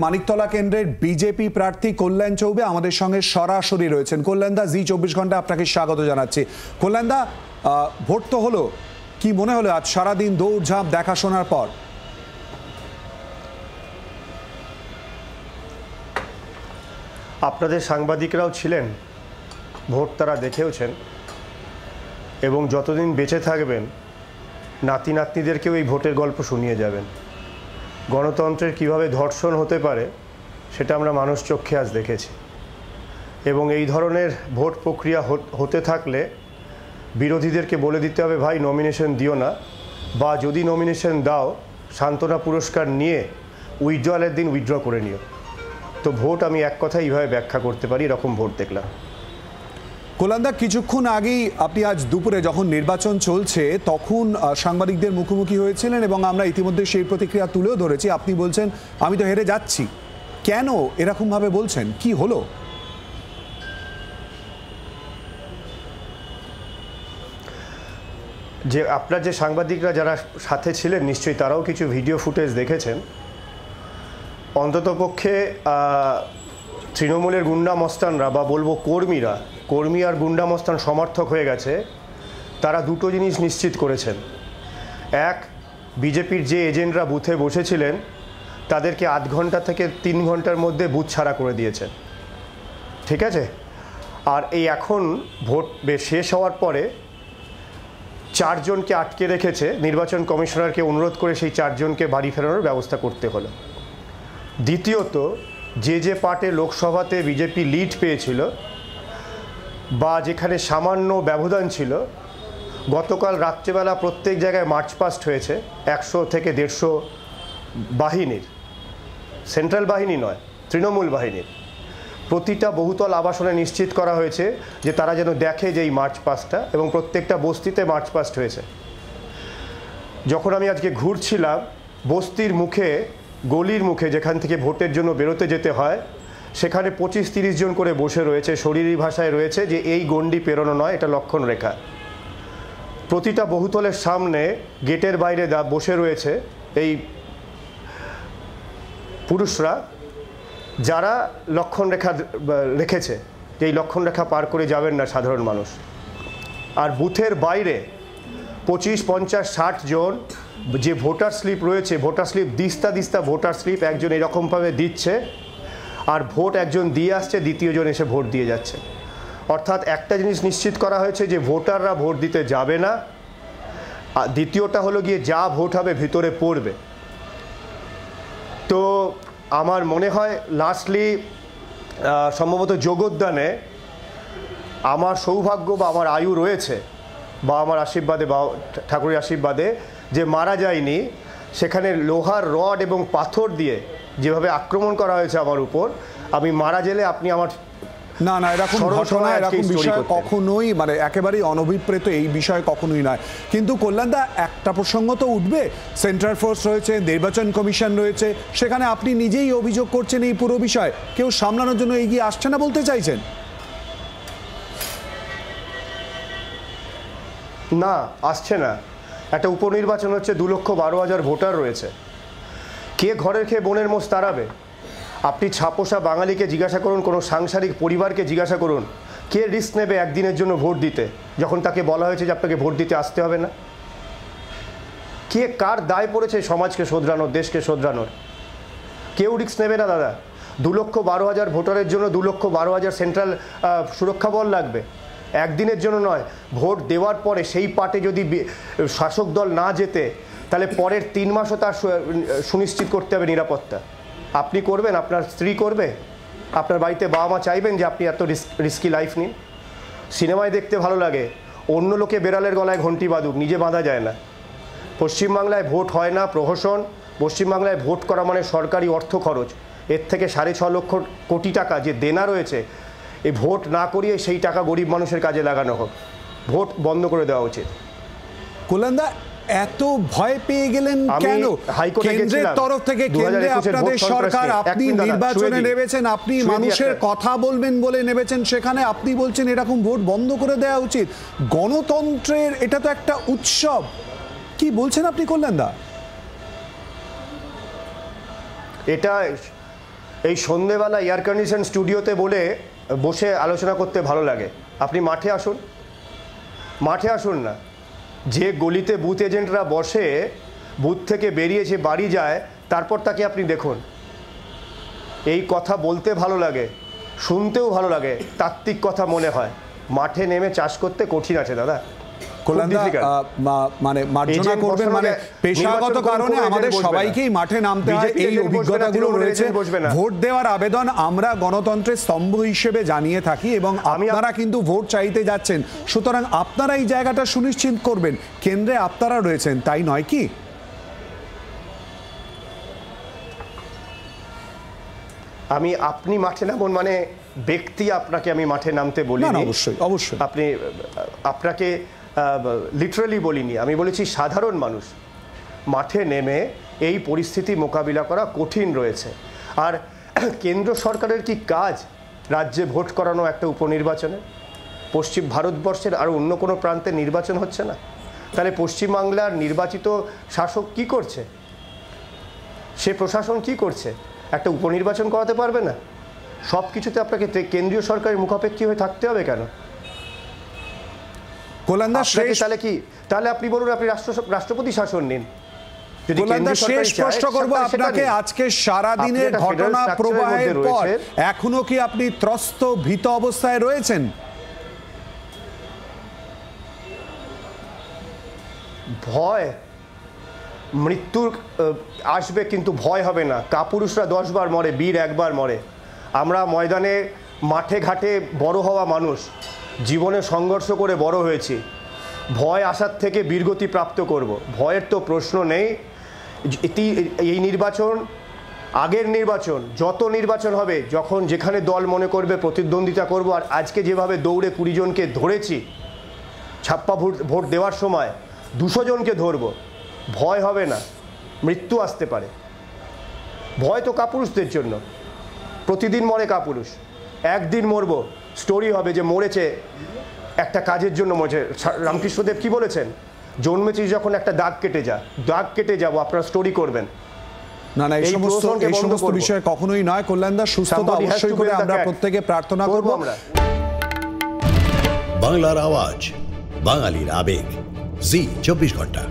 মানিকতলা কেন্দ্রের বিজেপি প্রার্থী কল্যাণ চৌবে আমাদের সঙ্গে সরাসরি রয়েছেন। কল্যাণদা, জি 24 ঘন্টা আপনাকে স্বাগত জানাচ্ছি। কল্যাণদা, ভোট তো হলো, কি মনে হলো আজ সারাদিন দৌড়ঝাঁপ দেখাশোনার পর? আপনাদের সাংবাদিকরাও ছিলেন, ভোট তারা দেখেওছেন এবং যতদিন বেঁচে থাকবেন নাতি নাতনিদেরকেও এই ভোটের গল্প শুনিয়ে যাবেন। গণতন্ত্রের কিভাবে ধর্ষণ হতে পারে সেটা আমরা মানুষ চোখে আজ দেখেছি। এবং এই ধরনের ভোট প্রক্রিয়া হতে থাকলে বিরোধীদেরকে বলে দিতে হবে, ভাই নমিনেশন দিও না, বা যদি নমিনেশন দাও সান্ত্বনা পুরস্কার নিয়ে উইথড্রয়ালের দিন উইথড্র করে নিও। তো ভোট আমি এক কথায় এইভাবে ব্যাখ্যা করতে পারি, এরকম ভোট দেখলাম। কল্যাণদা, কিছুক্ষণ আগেই আপনি আজ দুপুরে যখন নির্বাচন চলছে তখন সাংবাদিকদের মুখোমুখি হয়েছিলেন এবং আমরা ইতিমধ্যে সেই প্রতিক্রিয়া তুলেও ধরেছি। আপনি বলছেন আমি তো হেরে যাচ্ছি। কেন এরকমভাবে বলছেন? কি হলো? যে আপনার যে সাংবাদিকরা যারা সাথে ছিলেন নিশ্চয়ই তারাও কিছু ভিডিও ফুটেজ দেখেছেন। অন্ততপক্ষে তৃণমূলের গুন্ডা মস্তানরা বা বলবো কর্মী আর গুন্ডা মস্তান সমর্থক হয়ে গেছে। তারা দুটো জিনিস নিশ্চিত করেছেন। এক, বিজেপির যে এজেন্টরা বুথে বসেছিলেন তাদেরকে 8 ঘন্টা থেকে 3 ঘন্টার মধ্যে বুথ ছাড়া করে দিয়েছেন, ঠিক আছে? আর এই এখন ভোট শেষ হওয়ার পরে 4 জনকে আটকে রেখেছে, নির্বাচন কমিশনারকে অনুরোধ করে সেই 4 জনকে বাড়ি ফেরানোর ব্যবস্থা করতে হলো। দ্বিতীয়ত, যে পার্টে লোকসভাতে বিজেপি লিড পেয়েছিল বা যেখানে সামান্য ব্যবধান ছিল, গতকাল রাত্রেবেলা প্রত্যেক জায়গায় মার্চ পাস্ট হয়েছে 100 থেকে 150 বাহিনীর, সেন্ট্রাল বাহিনী নয়, তৃণমূল বাহিনীর। প্রতিটা বহুতল আবাসনে নিশ্চিত করা হয়েছে যে তারা যেন দেখে যে এই মার্চ পাস্টটা, এবং প্রত্যেকটা বস্তিতে মার্চ পাস্ট হয়েছে। যখন আমি আজকে ঘুরছিলাম বস্তির মুখে, গলির মুখে যেখান থেকে ভোটের জন্য বেরোতে যেতে হয়, সেখানে 25-30 জন করে বসে রয়েছে, শরীরী ভাষায় রয়েছে যে এই গণ্ডি পেরোনো নয়, এটা লক্ষণ রেখা। প্রতিটা বহুতলের সামনে গেটের বাইরে বসে রয়েছে এই পুরুষরা, যারা লক্ষণ রেখা রেখেছে যে এই লক্ষণ রেখা পার করে যাবেন না সাধারণ মানুষ। আর বুথের বাইরে 25, 50, 60 জন যে ভোটার স্লিপ রয়েছে, ভোটার স্লিপ দিস্তা ভোটার স্লিপ একজন এরকমভাবে দিচ্ছে, আর ভোট একজন দিয়ে আসছে, দ্বিতীয়জন এসে ভোট দিয়ে যাচ্ছে। অর্থাৎ একটা জিনিস নিশ্চিত করা হয়েছে যে ভোটাররা ভোট দিতে যাবে না, আর দ্বিতীয়টা হলো গিয়ে যা ভোট হবে ভিতরে পড়বে। তো আমার মনে হয় লাস্টলি সম্ভবত যোগদানে আমার সৌভাগ্য বা আমার আয়ু রয়েছে, বা আমার আশীর্বাদে বা ঠাকুরের আশীর্বাদে যে মারা যায়নি। সেখানে লোহার রড এবং পাথর দিয়ে যেভাবে আক্রমণ করা হয়েছে আমার উপর, আমি মারা গেলে আপনি আমার না এরকম ঘটনা, এরকম বিষয় কখনোই মানে একেবারেই অনভিপ্রেত এই বিষয় কখনোই নয়। কিন্তু কল্যাণদা, একটা প্রসঙ্গ তো উঠবে, সেন্ট্রাল ফোর্স রয়েছে, নির্বাচন কমিশন রয়েছে, সেখানে আপনি নিজেই অভিযোগ করছেন এই পুরো বিষয় কেউ সামলানোর জন্য এগিয়ে আসছে না বলতে চাইছেন? না, আসছে না। একটা উপনির্বাচন হচ্ছে, 2,12,000 ভোটার রয়েছে। কে ঘরের খেয়ে বোনের মোষ তাড়াবে? আপনি ছাপোষা বাঙালিকে জিজ্ঞাসা করুন, কোনো সাংসারিক পরিবারকে জিজ্ঞাসা করুন, কে রিস্ক নেবে একদিনের জন্য ভোট দিতে যখন তাকে বলা হয়েছে যে আপনাকে ভোট দিতে আসতে হবে না? কে কার দায় পড়েছে সমাজকে শোধরানোর, দেশকে শোধরানোর? কেউ রিস্ক নেবে না দাদা। 2,12,000 ভোটারের জন্য 2,12,000 সেন্ট্রাল সুরক্ষা বল লাগবে, একদিনের জন্য নয়। ভোট দেওয়ার পরে সেই পার্টে যদি শাসক দল না যেতে, তাহলে পরের 3 মাসও তার সুনিশ্চিত করতে হবে নিরাপত্তা। আপনি করবেন? আপনার স্ত্রী করবে? আপনার বাড়িতে বাবা মা চাইবেন যে আপনি এত রিস্কি লাইফ নিন? সিনেমায় দেখতে ভালো লাগে, অন্য লোকে বেড়ালের গলায় ঘন্টি বাঁধুক, নিজে বাঁধা যায় না। পশ্চিমবাংলায় ভোট হয় না প্রহসন, পশ্চিমবাংলায় ভোট করা মানে সরকারি অর্থ খরচ। এর থেকে 6.5 লক্ষ কোটি টাকা যে দেনা রয়েছে, এই ভোট না করিয়ে সেই টাকা গরিব মানুষের কাজে লাগানো হোক। ভোট বন্ধ করে দেওয়া উচিত। কল্যাণদা, এত ভয় পেয়ে গেলেন কেন? কেন্দ্রের তরফ থেকে, কেন্দ্রে আপনাদের সরকার, আপনি নির্বাচনে নেমেছেন, আপনি মানুষের কথা বলবেন বলে নেমেছেন, সেখানে আপনি বলছেন এরকম ভোট বন্ধ করে দেওয়া উচিত। গণতন্ত্রের এটা তো একটা উৎসব। কি বলছেন আপনি কল্যাণদা? এটা এই সন্ধেবেলা এয়ার কন্ডিশন স্টুডিওতে বসে আলোচনা করতে ভালো লাগে। আপনি মাঠে আসুন, মাঠে আসুন না। যে গলিতে বুথ এজেন্টরা বসে, বুথ থেকে বেরিয়ে যে বাড়ি যায়, তারপর তাকে আপনি দেখুন। এই কথা বলতে ভালো লাগে, শুনতেও ভালো লাগে, তাত্ত্বিক কথা মনে হয়। মাঠে নেমে চাষ করতে কঠিন আছে দাদা। মানে মার্জনা করবেন, মানে পেশাগত কারণে আমাদের সবাইকেই মাঠে নামতে হয়, এই অভিজ্ঞতাগুলো রয়েছে। ভোট দেওয়ার আবেদন আমরা গণতন্ত্রের স্তম্ভ হিসেবে জানিয়ে থাকি এবং আপনারা কিন্তু ভোট চাইতে যাচ্ছেন, সুতরাং আপনারা এই জায়গাটা সুনিশ্চিত করবেন। কেন্দ্রে আপনারা রয়েছেন, তাই নয় কি? আপনি মাঠে নামুন মানে ব্যক্তি আপনাকে আমি মাঠে নামতে বলি না। অবশ্যই অবশ্যই আপনাকে লিটারালি বলিনি, আমি বলেছি সাধারণ মানুষ মাঠে নেমে এই পরিস্থিতি মোকাবিলা করা কঠিন রয়েছে। আর কেন্দ্র সরকারের কি কাজ রাজ্যে ভোট করানো একটা উপনির্বাচনে? পশ্চিম ভারতবর্ষের আর অন্য কোনো প্রান্তে নির্বাচন হচ্ছে না, তাহলে পশ্চিমবাংলার নির্বাচিত শাসক কি করছে? সে প্রশাসন কি করছে? একটা উপনির্বাচন করাতে পারবে না? সব কিছুতে আপনাকে কেন্দ্রীয় সরকারের মুখাপেক্ষী হয়ে থাকতে হবে কেন? তাহলে আপনি বলুন, আপনি রাষ্ট্রপতি শাসন নিন। স্পষ্ট করবো আপনাকে, আজকে সারাদিনের ঘটনা প্রবাহের পর এখনো কি আপনি ত্রস্ত ভীত অবস্থায় রয়েছেন? ভয়, মৃত্যুর আসবে কিন্তু ভয় হবে না। কাপুরুষরা 10 বার মরে, বীর একবার মরে। আমরা ময়দানে মাঠে ঘাটে বড় হওয়া মানুষ, জীবনে সংঘর্ষ করে বড় হয়েছি। ভয় আসার থেকে বীরগতি প্রাপ্ত করব, ভয়ের তো প্রশ্ন নেই। এই নির্বাচন, আগের নির্বাচন, যত নির্বাচন হবে, যখন যেখানে দল মনে করবে প্রতিদ্বন্দ্বিতা করব। আর আজকে যেভাবে দৌড়ে 20 জনকে ধরেছি, ছাপ্পা ভোট দেওয়ার সময় 200 জনকে ধরব, ভয় হবে না। মৃত্যু আসতে পারে, ভয় তো কাপুরুষদের জন্য। প্রতিদিন মরে কাপুরুষ, একদিন মরবো, স্টোরি হবে যে মরেছে একটা কাজের জন্য মরেছে। রামকৃষ্ণদেব কি বলেছেন? জন্মেছিস যখন একটা দাগ কেটে যা, দাগ কেটে যাবো, আপনারা স্টোরি করবেন না। এই সমস্ত বিষয় কখনোই নয়। কল্যাণদা, সুস্থতা অবশ্যই করে আমরা প্রত্যেকে প্রার্থনা করবো। আমরা বাংলার আওয়াজ, বাঙালির আবেগ, জি 24 ঘন্টা।